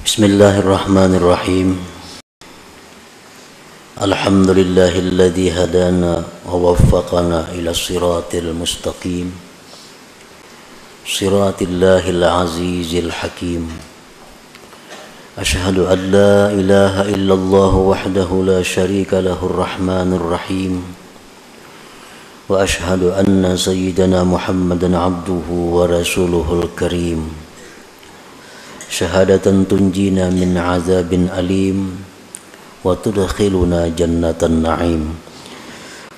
Bismillahirrahmanirrahim. Alhamdulillahilladzi hadana wa waffaqana ila siratil mustaqim. Siratillahil azizil hakim. Ashhadu an la ilaha illallah wahdahu la syarika lahur rahmanir rahim. Wa ashhadu anna sayyidana Muhammadan abduhu wa rasuluhul karim. Syahadatan tunjina min azabin alim wa tudkhiluna jannatan na'im.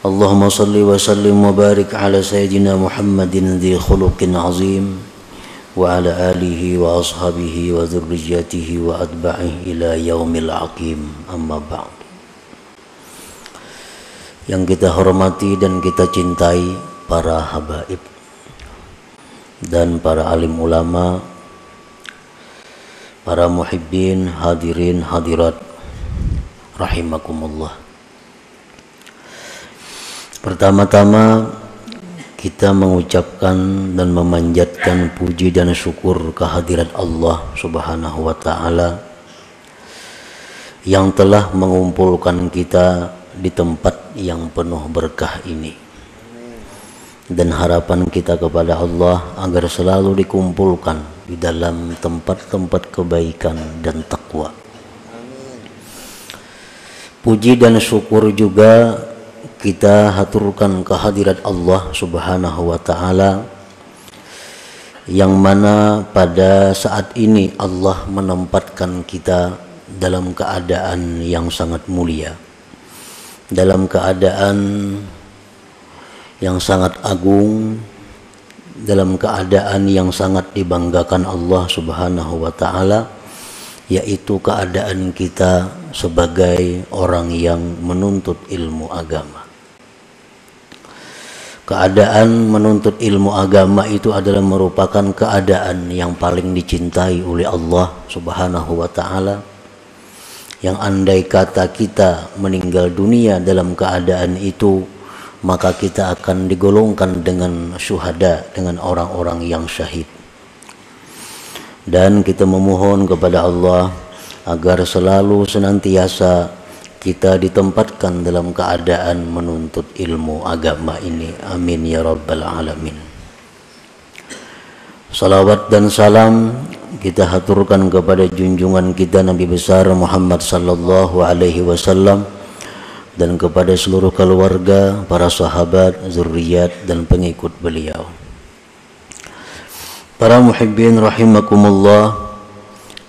Allahumma salli wa sallim wa barik ala sayyidina Muhammadin dhi khuluqin azim wa ala alihi wa ashabihi wa dhurriyyatihi wa atba'ihi ila yaumil aqim. Amma ba'd. Yang kita hormati dan kita cintai para habaib dan para alim ulama, para muhibbin, hadirin, hadirat rahimakumullah. Pertama-tama kita mengucapkan dan memanjatkan puji dan syukur kehadirat Allah Subhanahu wa ta'ala yang telah mengumpulkan kita di tempat yang penuh berkah ini. Dan harapan kita kepada Allah agar selalu dikumpulkan di dalam tempat-tempat kebaikan dan takwa. Puji dan syukur juga kita haturkan kehadirat Allah Subhanahu wa ta'ala yang mana pada saat ini Allah menempatkan kita dalam keadaan yang sangat mulia, dalam keadaan yang sangat agung, dalam keadaan yang sangat dibanggakan Allah Subhanahu wa ta'ala, yaitu keadaan kita sebagai orang yang menuntut ilmu agama. Keadaan menuntut ilmu agama itu adalah merupakan keadaan yang paling dicintai oleh Allah Subhanahu wa ta'ala, yang andai kata kita meninggal dunia dalam keadaan itu, maka kita akan digolongkan dengan syuhada, dengan orang-orang yang syahid. Dan kita memohon kepada Allah agar selalu senantiasa kita ditempatkan dalam keadaan menuntut ilmu agama ini. Amin ya rabbal alamin. Salawat dan salam kita haturkan kepada junjungan kita Nabi besar Muhammad sallallahu alaihi wasallam dan kepada seluruh keluarga, para sahabat, zuriat dan pengikut beliau. Para muhibbin rahimakumullah,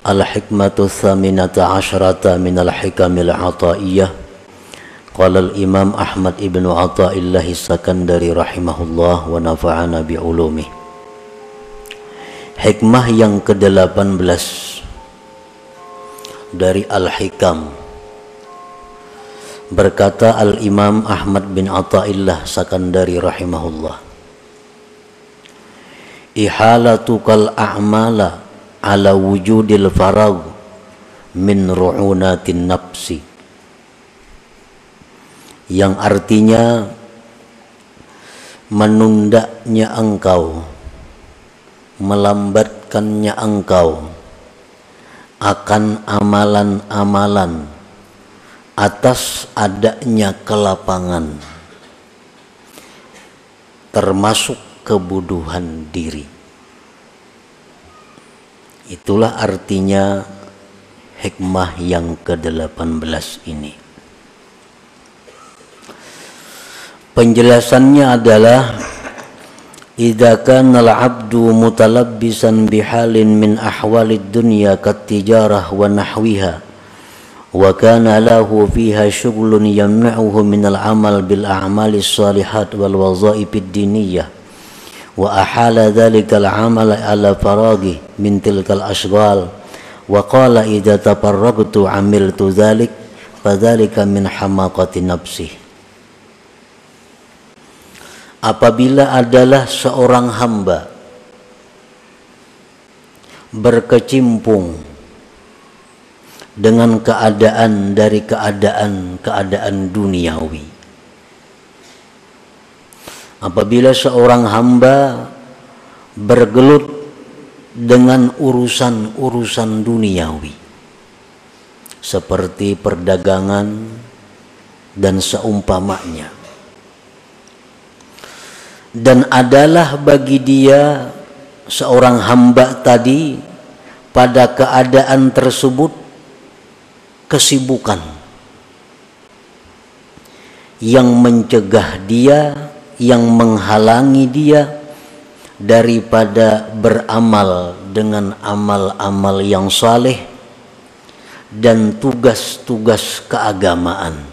al-hikmatu tsaminata asyrata minal hikamil ataiyah. Qala al-imam Ahmad ibnu Athaillah As-Sakandari rahimahullah wa nafa'ana bi'ulumih. Hikmah yang ke-18 dari al-hikam. Berkata Al-Imam Ahmad bin Athaillah Sakandari rahimahullah, ihalatukal a'mala ala wujudil farag min ru'unatin nafsi, yang artinya menundanya engkau, melambatkannya engkau akan amalan-amalan atas adanya kelapangan, termasuk kebuduhan diri. Itulah artinya hikmah yang ke-18 ini. Penjelasannya adalah idza kana al-'abdu mutalabbisan bihalin min ahwalid dunya kat-tijarah wa nahwiha wa kana lahu fiha syughlun yamna'uhu minal amal bil a'malis salihat wal wazaifid diniyah wa ahala dhalikal amal ala faraghi min tilkal ashghal wa qala idza tafarragtu amiltu dhalik fadzalika min hamaqati nafsi. Apabila adalah seorang hamba berkecimpung dengan keadaan dari keadaan duniawi, apabila seorang hamba bergelut dengan urusan-urusan duniawi, seperti perdagangan dan seumpamanya. Dan adalah bagi dia seorang hamba tadi pada keadaan tersebut kesibukan yang mencegah dia, yang menghalangi dia daripada beramal dengan amal-amal yang saleh dan tugas-tugas keagamaan.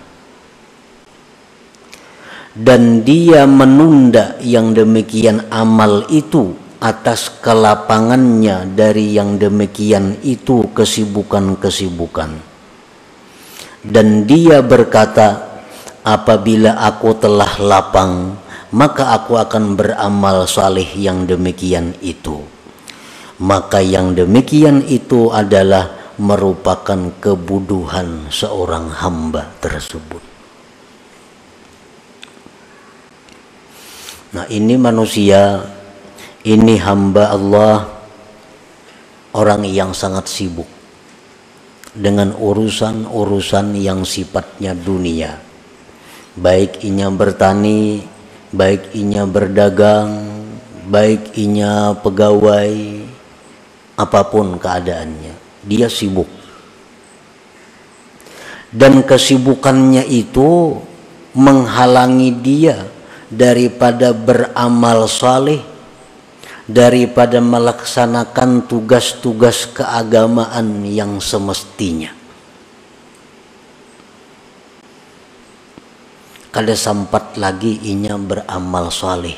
Dan dia menunda yang demikian amal itu atas kelapangannya dari yang demikian itu kesibukan-kesibukan. Dan dia berkata, apabila aku telah lapang, maka aku akan beramal saleh yang demikian itu. Maka yang demikian itu adalah merupakan kebodohan seorang hamba tersebut. Nah, ini manusia, ini hamba Allah, orang yang sangat sibuk dengan urusan-urusan yang sifatnya dunia. Baik inya bertani, baik inya berdagang, baik inya pegawai, apapun keadaannya, dia sibuk. Dan kesibukannya itu menghalangi dia daripada beramal saleh, daripada melaksanakan tugas-tugas keagamaan yang semestinya. Kada sempat lagi inya beramal saleh,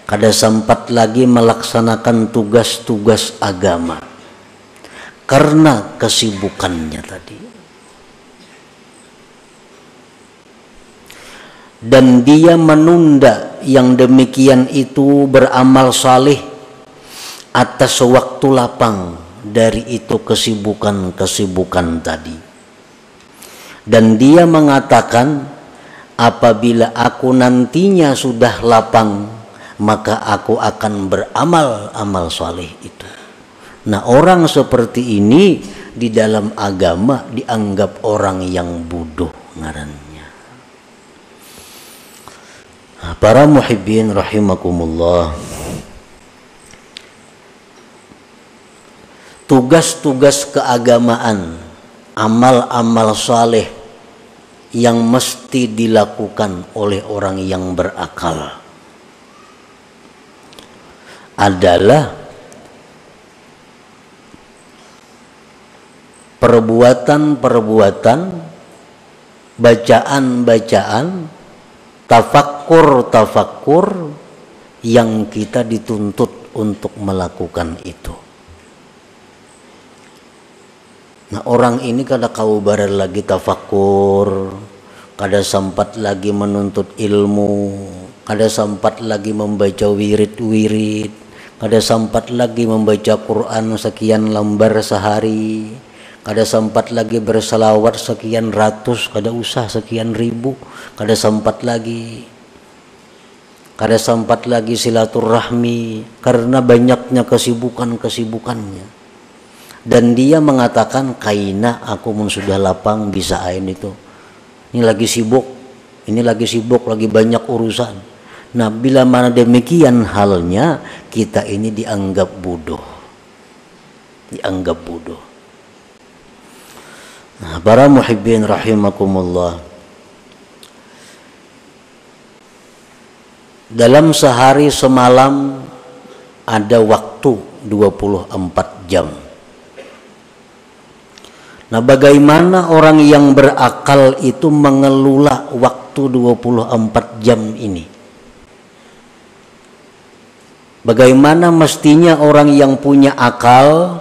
kada sempat lagi melaksanakan tugas-tugas agama karena kesibukannya tadi. Dan dia menunda yang demikian itu beramal saleh atas waktu lapang dari itu kesibukan-kesibukan tadi. Dan dia mengatakan, apabila aku nantinya sudah lapang, maka aku akan beramal amal saleh itu. Nah, orang seperti ini di dalam agama dianggap orang yang bodoh ngarannya. Para muhibbin rahimakumullah, tugas-tugas keagamaan, amal-amal saleh yang mesti dilakukan oleh orang yang berakal adalah perbuatan-perbuatan, bacaan-bacaan, tafakkur yang kita dituntut untuk melakukan itu. Nah, orang ini kada kau barar lagi tafakkur, kada sempat lagi menuntut ilmu, kada sempat lagi membaca wirid-wirid, kada sempat lagi membaca Quran sekian lembar sehari, kada sempat lagi berselawat sekian ratus, kada usah sekian ribu, kada sempat lagi silaturahmi karena banyaknya kesibukannya. Dan dia mengatakan, kaina aku mun sudah lapang bisa ain itu, ini lagi sibuk, lagi banyak urusan. Nah, bila mana demikian halnya, kita ini dianggap bodoh. Nah, para muhibbin rahimakumullah, dalam sehari semalam ada waktu 24 jam. Nah, bagaimana orang yang berakal itu mengelola waktu 24 jam ini? Bagaimana mestinya orang yang punya akal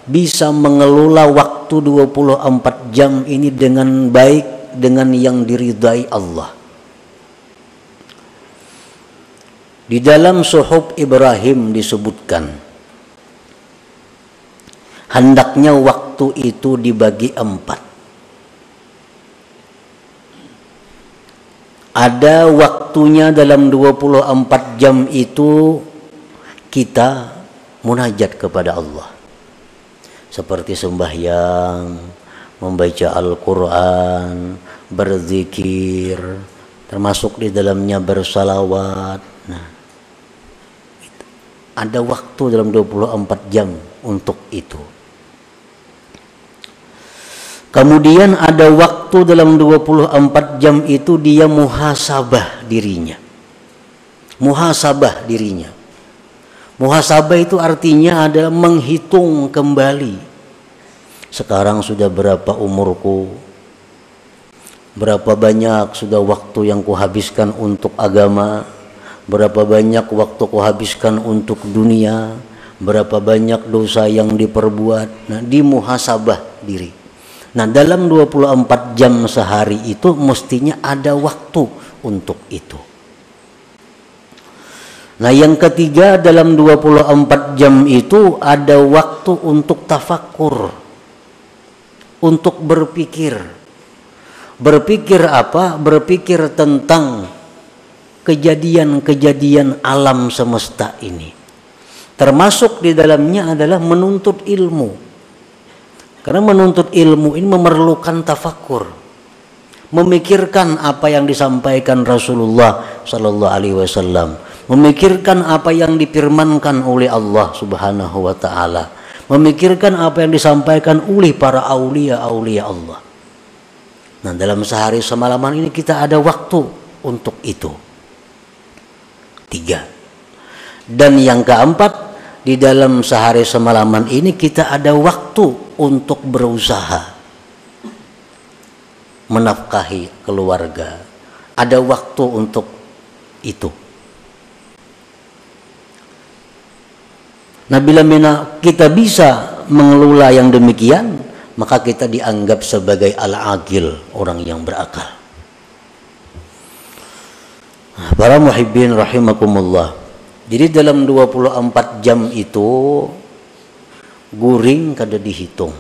bisa mengelola waktu 24 jam ini dengan baik, dengan yang diridai Allah? Di dalam Suhuf Ibrahim disebutkan, hendaknya waktu itu dibagi 4. Ada waktunya dalam 24 jam itu kita munajat kepada Allah, seperti sembahyang, membaca Al-Quran, berzikir, termasuk di dalamnya bersalawat. Nah, ada waktu dalam 24 jam untuk itu. Kemudian ada waktu dalam 24 jam itu dia muhasabah dirinya. Muhasabah dirinya. Muhasabah itu artinya adalah menghitung kembali. Sekarang sudah berapa umurku? Berapa banyak sudah waktu yang kuhabiskan untuk agama? Berapa banyak waktu kuhabiskan untuk dunia? Berapa banyak dosa yang diperbuat? Nah, dimuhasabah diri. Nah, dalam 24 jam sehari itu mestinya ada waktu untuk itu. Nah, yang ketiga, dalam 24 jam itu ada waktu untuk tafakkur, untuk berpikir. Berpikir apa? Berpikir tentang kejadian-kejadian alam semesta ini. Termasuk di dalamnya adalah menuntut ilmu. Karena menuntut ilmu ini memerlukan tafakkur, memikirkan apa yang disampaikan Rasulullah Sallallahu Alaihi Wasallam, memikirkan apa yang difirmankan oleh Allah Subhanahu Wa Taala, memikirkan apa yang disampaikan oleh para aulia Allah. Nah, dalam sehari semalaman ini kita ada waktu untuk itu. 3. Dan yang keempat, di dalam sehari semalaman ini kita ada waktu untuk berusaha menafkahi keluarga. Ada waktu untuk itu. Nah, bila kita bisa mengelola yang demikian, maka kita dianggap sebagai al-aqil, orang yang berakal. Para muhibbin rahimakumullah. Jadi dalam 24 jam itu guring kada dihitung.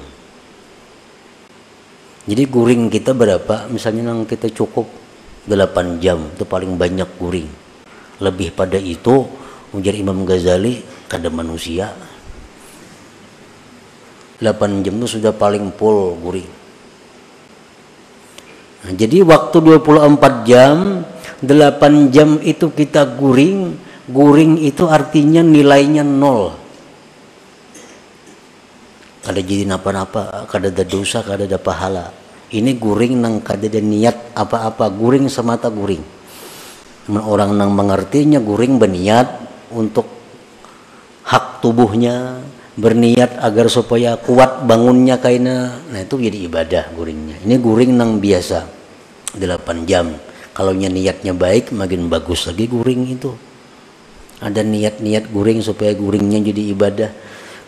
Jadi guring kita berapa? Misalnya yang kita cukup 8 jam, itu paling banyak guring. Lebih pada itu, ujar Imam Ghazali, kada manusia. 8 jam itu sudah paling full guring. Nah, jadi waktu 24 jam, 8 jam itu kita guring. Guring itu artinya nilainya 0. Kada jadi napa-napa, kada ada dosa, kada ada pahala. Ini guring nang kada ada niat apa-apa, guring semata guring. Orang nang mengertinya guring berniat untuk hak tubuhnya, berniat agar supaya kuat bangunnya kaina. Nah, itu jadi ibadah guringnya. Ini guring nang biasa 8 jam. Kalau niatnya baik, makin bagus lagi guring itu. Ada niat-niat guring supaya guringnya jadi ibadah.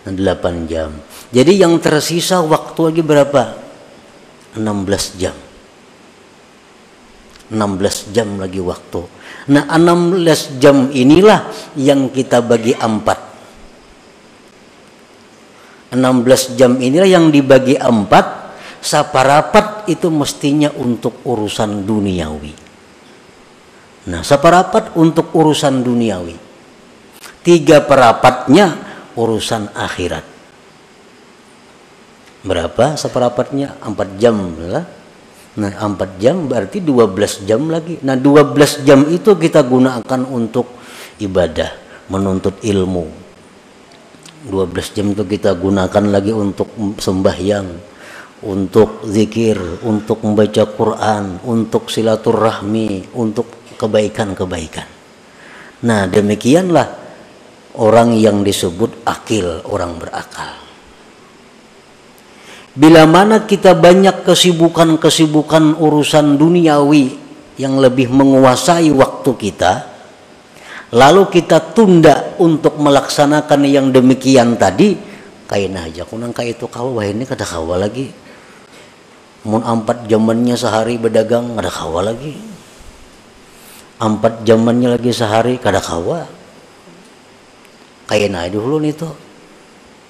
8 jam. Jadi yang tersisa waktu lagi berapa? 16 jam. 16 jam lagi waktu. Nah, 16 jam inilah yang kita bagi 4. 16 jam inilah yang dibagi 4. Saparapat itu mestinya untuk urusan duniawi. Nah, saparapat untuk urusan duniawi. 3/4-nya urusan akhirat. Berapa seperapatnya? 4 jam lah. Nah, 4 jam berarti 12 jam lagi. Nah, 12 jam itu kita gunakan untuk ibadah, menuntut ilmu. 12 jam itu kita gunakan lagi untuk sembahyang, untuk zikir, untuk membaca Quran, untuk silaturahmi, untuk kebaikan-kebaikan. Nah, demikianlah orang yang disebut akil, orang berakal. Bila mana kita banyak kesibukan-kesibukan urusan duniawi yang lebih menguasai waktu kita, lalu kita tunda untuk melaksanakan yang demikian tadi, kaina aja kunang ka itu kawa, wah ini kada kawa lagi. Mun 4 jamannya sehari berdagang, kada kawa lagi. 4 jamannya lagi sehari, kada kawa. Kayaknya dulu nih tuh,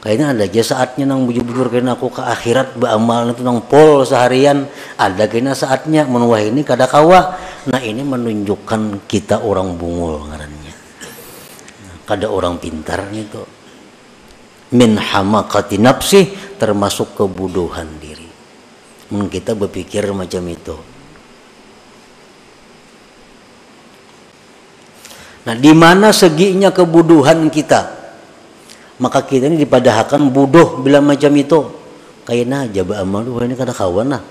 kayaknya ada aja saatnya nang bujur-bujur kayaknya aku ke akhirat beramal itu nang pol seharian, ada kayaknya saatnya menuah ini kada kawa. Nah, ini menunjukkan kita orang bungul ngarannya, kada orang pintar nih tuh. Min hamakati nafsi, termasuk kebodohan diri. Kita berpikir macam itu. Nah, di mana seginya kebodohan kita, maka kita ini dipadahkan bodoh bila macam itu. Kaina aja ba'amal, ini kada kawan lah.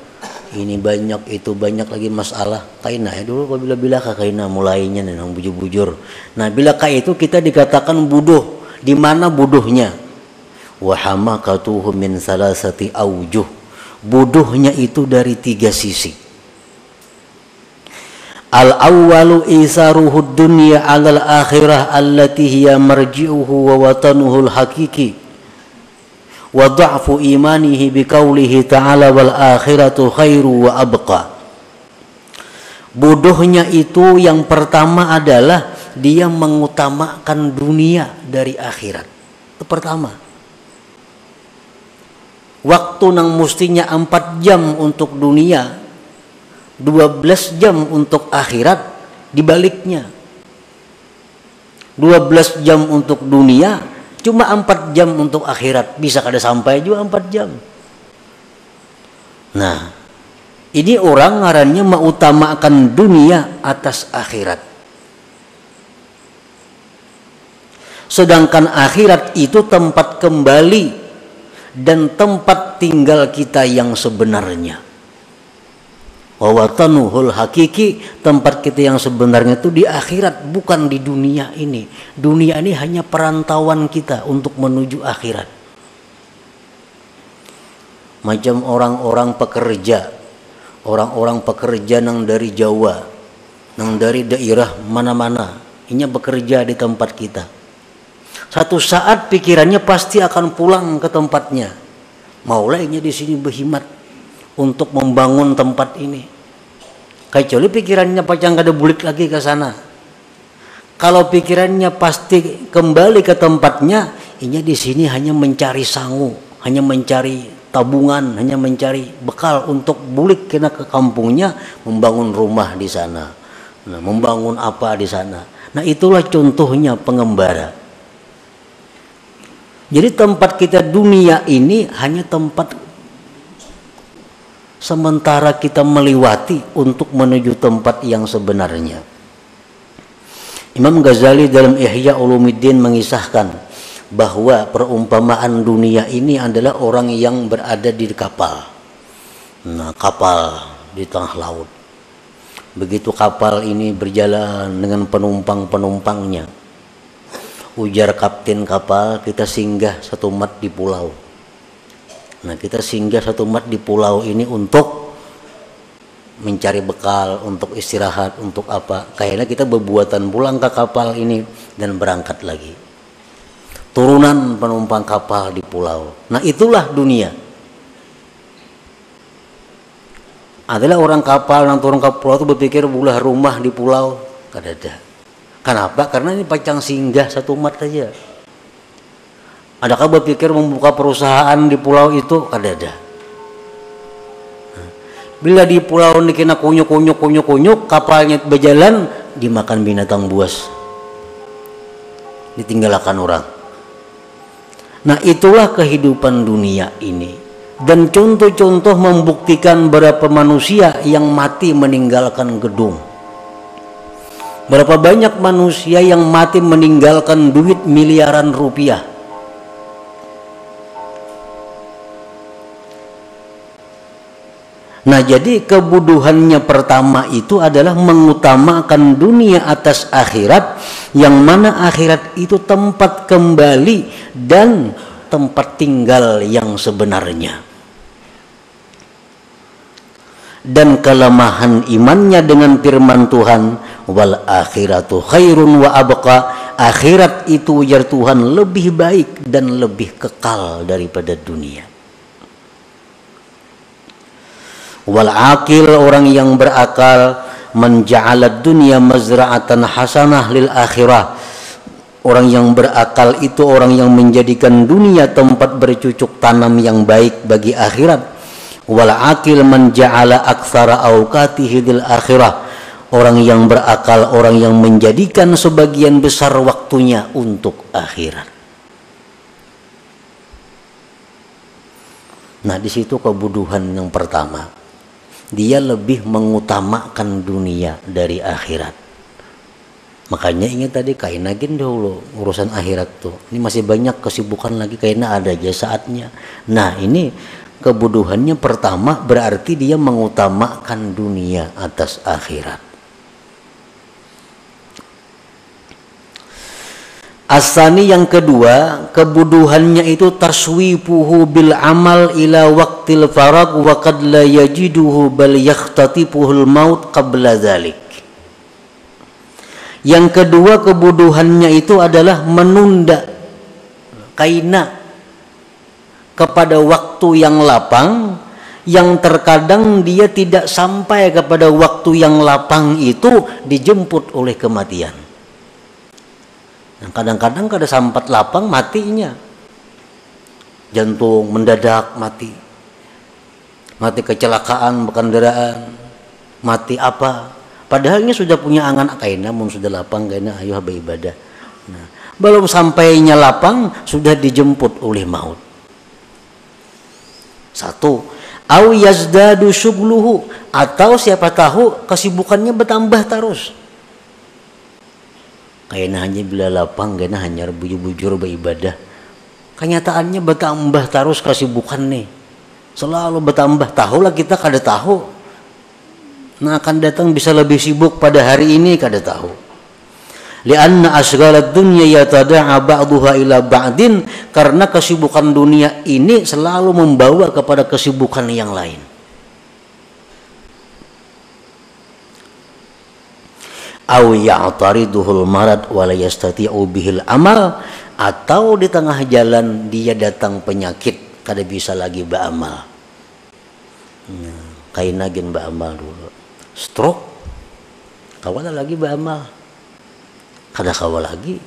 Ini banyak, itu banyak lagi masalah. Kaina ya dulu bila kaina mulainya nang bujur-bujur. Nah, bila kayak itu kita dikatakan bodoh. Di mana bodohnya? Wa hamakatuhu min salasati aujuh. Bodohnya itu dari 3 sisi. Al-awwalu isaruhud dunya 'alal akhirah allati hiya marji'uhu wa watanuhul hakiki. Wa dha'fu imanihi biqaulihi ta'ala wal akhiratu khairu wa abqa. Bodohnya itu yang pertama adalah dia mengutamakan dunia dari akhirat. Itu pertama. Waktu nang mustinya 4 jam untuk dunia, 12 jam untuk akhirat, dibaliknya 12 jam untuk dunia, cuma 4 jam untuk akhirat. Bisa kada sampai juga 4 jam. Nah, ini orang ngarannya mengutamakan dunia atas akhirat. Sedangkan akhirat itu tempat kembali dan tempat tinggal kita yang sebenarnya. Wawatanuhul hakiki, tempat kita yang sebenarnya itu di akhirat, bukan di dunia ini. Dunia ini hanya perantauan kita untuk menuju akhirat. Macam orang-orang pekerja nang dari Jawa, nang dari daerah mana-mana, ini bekerja di tempat kita. Satu saat pikirannya pasti akan pulang ke tempatnya. Maulainya di sini berhimat untuk membangun tempat ini. Kecuali pikirannya pacang kada bulik lagi ke sana. Kalau pikirannya pasti kembali ke tempatnya, ini di sini hanya mencari sangu, hanya mencari tabungan, hanya mencari bekal untuk bulik kena ke kampungnya, membangun rumah di sana. Nah, membangun apa di sana. Nah, itulah contohnya pengembara. Jadi tempat kita dunia ini hanya tempat sementara kita melewati untuk menuju tempat yang sebenarnya. Imam Ghazali dalam Ihya Ulumuddin mengisahkan bahwa perumpamaan dunia ini adalah orang yang berada di kapal. Nah, kapal di tengah laut. Begitu kapal ini berjalan dengan penumpang-penumpangnya, ujar kapten kapal, kita singgah 1 mat di pulau. Nah, kita singgah 1 mat di pulau ini untuk mencari bekal, untuk istirahat, untuk apa. Kayaknya kita berbuatan pulang ke kapal ini dan berangkat lagi. Turunan penumpang kapal di pulau. Nah, itulah dunia. Adalah orang kapal yang turun ke pulau itu berpikir bulah rumah di pulau. Kada ada. Kenapa? Karena ini pacang singgah 1 mat saja. Adakah berpikir membuka perusahaan di pulau itu? Kada ada. Bila di pulau ini kena kunyuk, kapalnya berjalan, dimakan binatang buas. Ditinggalkan orang. Nah, itulah kehidupan dunia ini. Dan contoh-contoh membuktikan berapa manusia yang mati meninggalkan gedung. Berapa banyak manusia yang mati meninggalkan duit miliaran rupiah. Nah, jadi kebodohannya pertama itu adalah mengutamakan dunia atas akhirat, yang mana akhirat itu tempat kembali dan tempat tinggal yang sebenarnya. Dan kelemahan imannya dengan firman Tuhan, wal akhiratu khairun wa abqa, akhirat itu ujar Tuhan lebih baik dan lebih kekal daripada dunia. Wal akil, orang yang berakal, menja'alad dunya mazra'atan hasanah lil akhirah, orang yang berakal itu orang yang menjadikan dunia tempat bercucuk tanam yang baik bagi akhirat. Wal akil man ja'ala aktsara awqatihi lil akhirah, orang yang berakal orang yang menjadikan sebagian besar waktunya untuk akhirat. Nah, di situ kebodohan yang pertama. Dia lebih mengutamakan dunia dari akhirat. Makanya ingat tadi kainagin dulu urusan akhirat tuh. Ini masih banyak kesibukan lagi karena ada aja saatnya. Nah, ini kebodohannya pertama berarti dia mengutamakan dunia atas akhirat. Asani yang kedua, kebodohannya itu taswifuhu bil amal ila waqtil farag wa qad la yajiduhu bal yakhtatifuhul maut qabla dzalik. Yang kedua kebodohannya itu adalah menunda kaina kepada waktu yang lapang, yang terkadang dia tidak sampai kepada waktu yang lapang itu dijemput oleh kematian. Nah, kadang-kadang kada sampat lapang matinya, jantung mendadak mati, mati kecelakaan berkendaraan, mati apa? Padahal ini sudah punya angan kaina, mun sudah lapang kaina ayo beribadah. Nah, belum sampainya lapang sudah dijemput oleh maut. Satu, au yazdadu syugluhu, atau siapa tahu kesibukannya bertambah terus. Kaina hanya bila lapang, kaina hanya bujur-bujur beribadah. Kenyataannya bertambah terus kesibukan nih, selalu bertambah. Tahulah kita kada tahu. Nah, akan datang bisa lebih sibuk pada hari ini kada tahu. Lianna asghalad dunya yatada'a ba'daha ila ba'din, karena kesibukan dunia ini selalu membawa kepada kesibukan yang lain. Aw ya'tariduhul marad wa la yastati'u bihil amal, atau di tengah jalan dia datang penyakit kada bisa lagi beramal. Nah, kainagin beramal dulu. Stroke kawala lagi beramal. Kada kawal lagi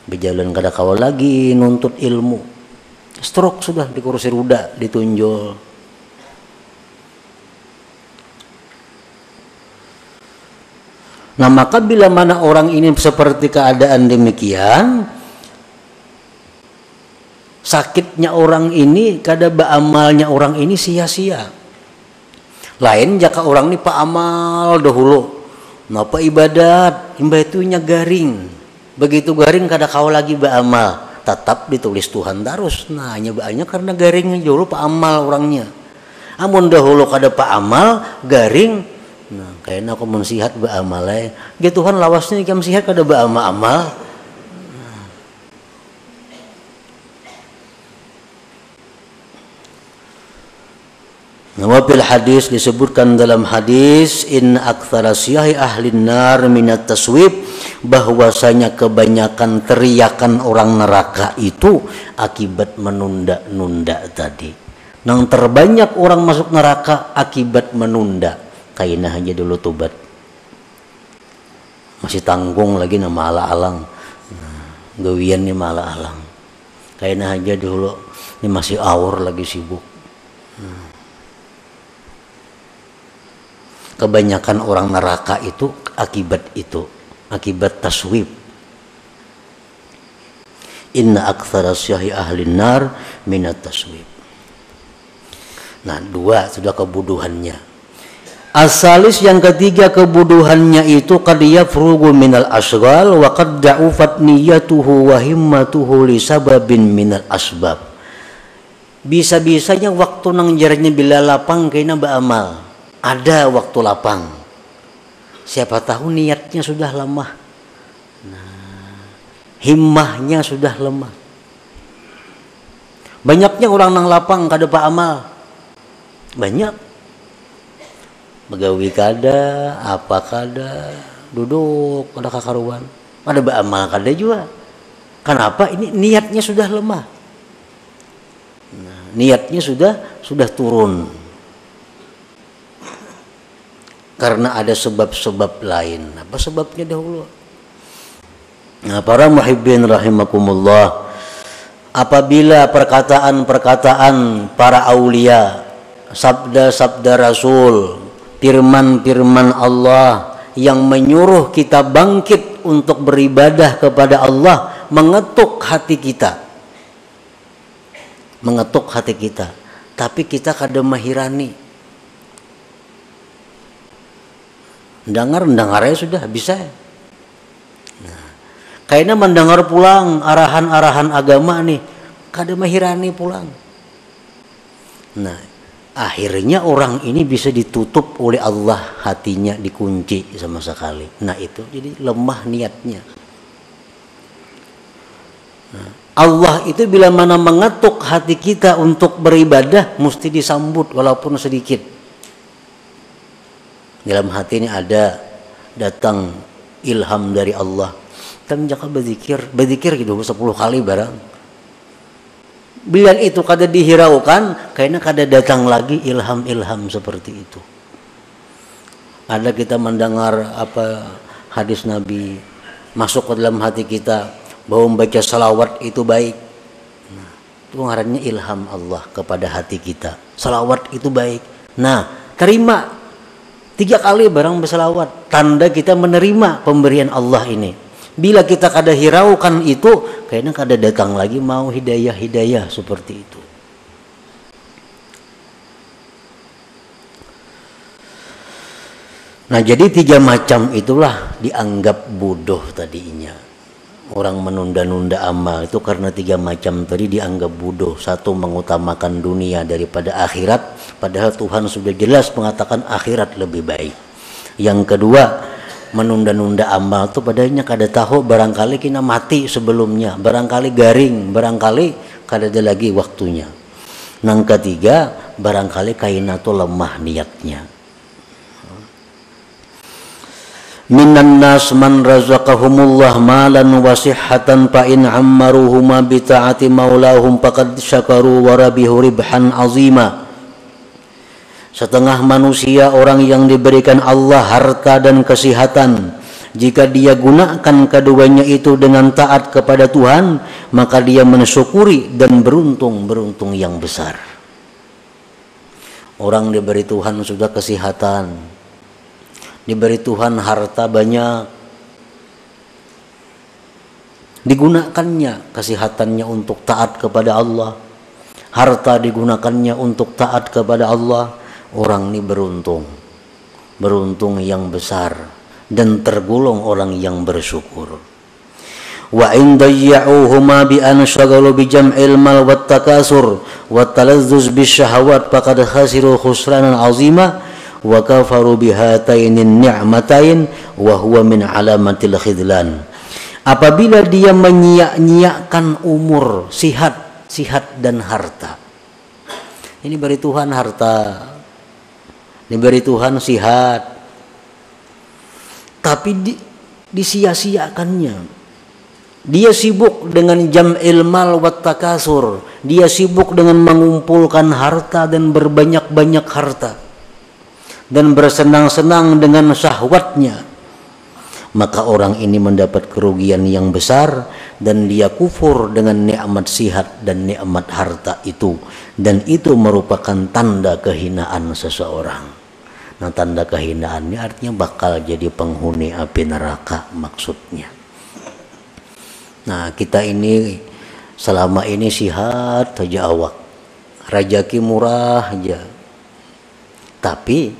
berjalan, kada kawal lagi nuntut ilmu. Stroke sudah di kursi roda ditunjol. Nah, maka bila mana orang ini seperti keadaan demikian, sakitnya orang ini kada beramalnya orang ini sia-sia. Lain jika orang ini pak amal dahulu, napa ibadat imbatunya garing, begitu garing kada kau lagi beramal, tetap ditulis Tuhan terus. Nah, hanya banyak karena garingnya dulu pak amal orangnya. Amun dahulu kada pak amal garing, nah kayaknya aku mensihat beramal gitu Tuhan lawasnya ikam sihat kada beramal-amal. Nah, wafil hadis disebutkan dalam hadis in aktsara syahi ahlin nar minat taswib, bahwasanya kebanyakan teriakan orang neraka itu akibat menunda-nunda tadi. Nang terbanyak orang masuk neraka akibat menunda. Kaina aja dulu tobat, masih tanggung lagi nama ala-alang, gawian nih malah alang. Kaina aja dulu ini masih awur lagi sibuk. Kebanyakan orang neraka itu akibat taswib. Inna aktsara syahi ahlin nar minat taswib. Nah, dua sudah kebodohannya. Asalis yang ketiga kebodohannya itu qad yafrugu minal asghal wa qad da'ufat niyatuhu wa himmatuhu li sababin minal asbab. Bisa-bisanya waktu nang jaranya bila lapang kena beramal. Ada waktu lapang. Siapa tahu niatnya sudah lemah. Nah, himmahnya sudah lemah. Banyaknya orang nang lapang kada beramal. Banyak. Begawi kada, apa kada, duduk kada kakaruan, ada beramal kada juga. Kenapa? Ini niatnya sudah lemah. Nah, niatnya sudah turun. Karena ada sebab-sebab lain. Apa sebabnya dahulu? Nah, para muhibbin rahimakumullah, apabila perkataan-perkataan para aulia, sabda-sabda Rasul, firman-firman Allah yang menyuruh kita bangkit untuk beribadah kepada Allah mengetuk hati kita. tapi kita kada mahirani. Dengar sudah bisa. Nah, kayaknya mendengar pulang arahan-arahan agama nih, kada mahirani pulang. Nah, akhirnya orang ini bisa ditutup oleh Allah, hatinya dikunci sama sekali. Nah itu jadi lemah niatnya. Nah, Allah itu bila mana mengetuk hati kita untuk beribadah, mesti disambut walaupun sedikit. Dalam hati ini ada datang ilham dari Allah. Kita menjaga berzikir gitu 10 kali barang. Bila itu kada dihiraukan, kayaknya kada datang lagi ilham-ilham seperti itu. Ada kita mendengar hadis Nabi masuk ke dalam hati kita, bahwa membaca salawat itu baik. Nah, itu ngarannya ilham Allah kepada hati kita. Salawat itu baik. Nah, terima 3 kali barang bersalawat, tanda kita menerima pemberian Allah ini. Bila kita kada hiraukan itu, kayaknya kada datang lagi mau hidayah seperti itu. Nah, jadi 3 macam itulah dianggap bodoh tadinya. Orang menunda-nunda amal itu karena 3 macam tadi dianggap bodoh. 1, mengutamakan dunia daripada akhirat, padahal Tuhan sudah jelas mengatakan akhirat lebih baik. Yang kedua, menunda-nunda amal itu padahal kada tahu barangkali kita mati sebelumnya, barangkali garing, barangkali kada ada lagi waktunya. Yang ketiga, barangkali kaina itu lemah niatnya. Minan nas man razaqahumullah malan wa sihhatan fa in ammaruhuma bi ta'ati maulahum faqad syakaru wa rabihu ribhan azima. Setengah manusia orang yang diberikan Allah harta dan kesehatan, jika dia gunakan keduanya itu dengan taat kepada Tuhan, maka dia mensyukuri dan beruntung yang besar. Orang diberi Tuhan sudah kesehatan, diberi Tuhan harta banyak, digunakannya kesehatannya untuk taat kepada Allah, harta digunakannya untuk taat kepada Allah, orang ini beruntung yang besar dan tergolong orang yang bersyukur. Wa in dayya'uhuma bi an syaghalu bi jam'il mal wat takasur wat talazzuz bis syahawat faqad khasiru khusranan 'azima wa kafaru bihatainin ni'matain wa huwa min alamatil khidlan. Apabila dia menyia-nyiakan umur, sihat dan harta. Ini beri Tuhan harta, diberi Tuhan sihat, tapi disia-siakannya. Dia sibuk dengan jam'il mal wat takasur, dia sibuk dengan mengumpulkan harta dan berbanyak-banyak harta, dan bersenang-senang dengan syahwatnya, maka orang ini mendapat kerugian yang besar dan dia kufur dengan nikmat sihat dan nikmat harta itu, dan itu merupakan tanda kehinaan seseorang. Nah, tanda kehinaannya artinya bakal jadi penghuni api neraka maksudnya. Nah, kita ini selama ini sihat saja awak, rajaki murah aja, tapi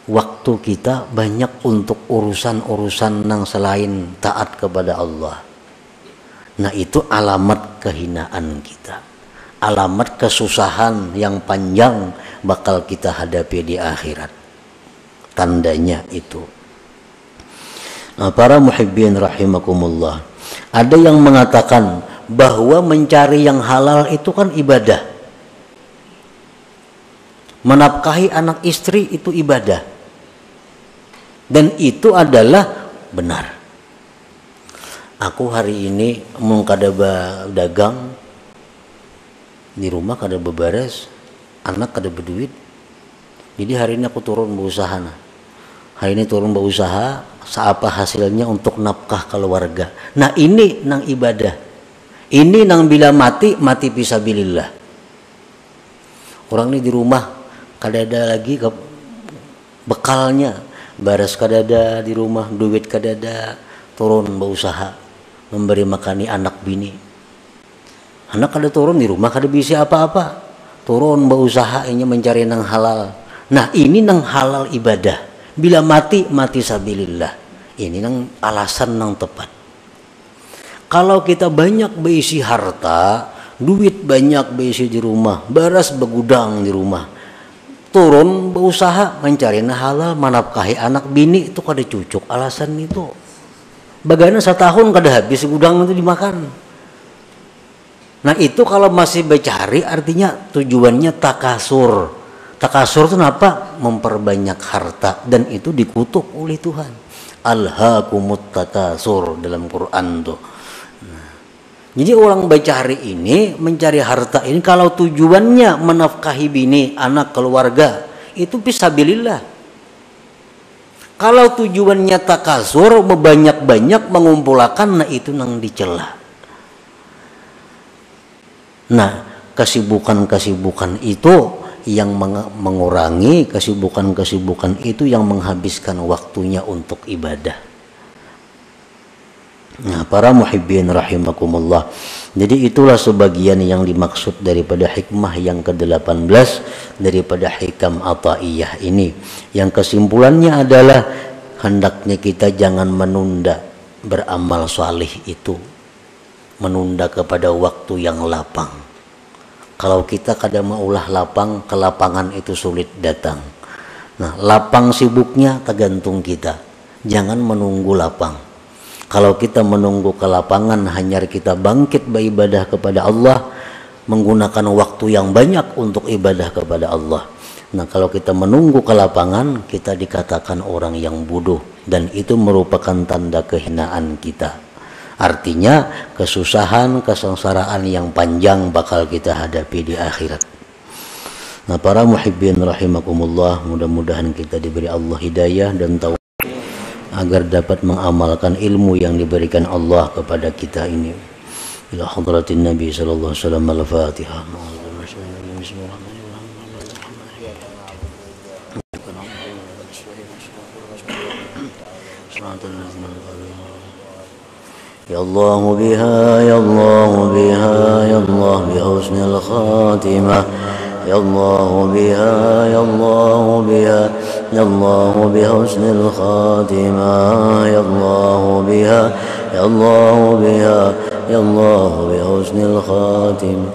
waktu kita banyak untuk urusan-urusan yang selain taat kepada Allah. Nah, itu alamat kehinaan kita, alamat kesusahan yang panjang bakal kita hadapi di akhirat. Tandanya itu. Nah, para muhibbin rahimakumullah, ada yang mengatakan bahwa mencari yang halal itu kan ibadah, menafkahi anak istri itu ibadah, dan itu adalah benar. Aku hari ini mau kada dagang di rumah, kada beberes, anak kada berduit, jadi hari ini aku turun berusaha. Hari ini turun berusaha, seapa hasilnya untuk nafkah keluarga. Nah, ini nang ibadah, ini nang bila mati fisabilillah. Orang ini di rumah kada ada lagi bekalnya, baras kada ada di rumah, duit kada ada, turun berusaha memberi makani anak bini. Anak kada turun di rumah, kada bisa apa-apa, turun berusaha ini mencari nang halal. Nah ini nang halal ibadah. Bila mati sabilillah. Ini nang alasan nang tepat. Kalau kita banyak berisi harta, duit banyak berisi di rumah, beras begudang di rumah, turun berusaha mencari nang halal, menafkahi anak bini itu kada cucuk alasan itu. Bagaimana setahun kada habis gudang itu dimakan. Nah itu kalau masih bercari artinya tujuannya takasur. Takasur itu apa? Memperbanyak harta, dan itu dikutuk oleh Tuhan. Alhaakumut takasur dalam Quran tuh. Nah, jadi orang bercari ini, mencari harta ini kalau tujuannya menafkahi bini, anak, keluarga, itu fisabilillah. Kalau tujuannya takasur, banyak-banyak mengumpulkan, nah itu nang dicela. Nah, kesibukan-kesibukan itu yang mengurangi, kesibukan-kesibukan itu yang menghabiskan waktunya untuk ibadah. Nah, para muhibbin rahimakumullah. Jadi itulah sebagian yang dimaksud daripada hikmah yang ke-18 daripada hikam ataiyah ini. Yang kesimpulannya adalah hendaknya kita jangan menunda beramal salih itu. Menunda kepada waktu yang lapang. Kalau kita kadang maulah lapang, kelapangan itu sulit datang. Nah, lapang sibuknya tergantung kita. Jangan menunggu lapang. Kalau kita menunggu kelapangan, hanya kita bangkit beribadah kepada Allah, menggunakan waktu yang banyak untuk ibadah kepada Allah. Nah, kalau kita menunggu kelapangan, kita dikatakan orang yang bodoh, dan itu merupakan tanda kehinaan kita. Artinya kesusahan, kesengsaraan yang panjang bakal kita hadapi di akhirat. Nah, para muhibbin rahimakumullah, mudah-mudahan kita diberi Allah hidayah dan taufik agar dapat mengamalkan ilmu yang diberikan Allah kepada kita ini. Ila hadratin Nabi sallallahu alaihi wasallam. Al-Fatihah. يا الله بها يا الله بها يا الله بحسن الخاتمة يا الله بها يا الله بها يا الله بحسن الخاتمة يا الله بها يا الله بها يا الله بحسن الخاتمة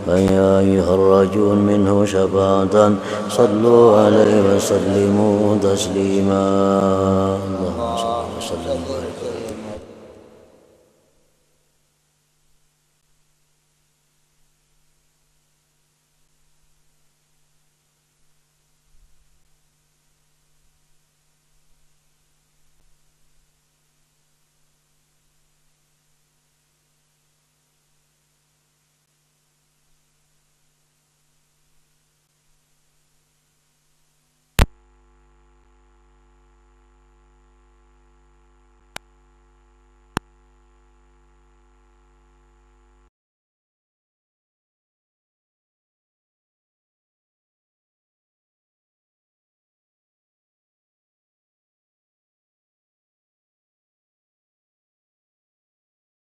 فيا أيها الرجل منه شفاعة صلوا عليه وسلموا تسليما.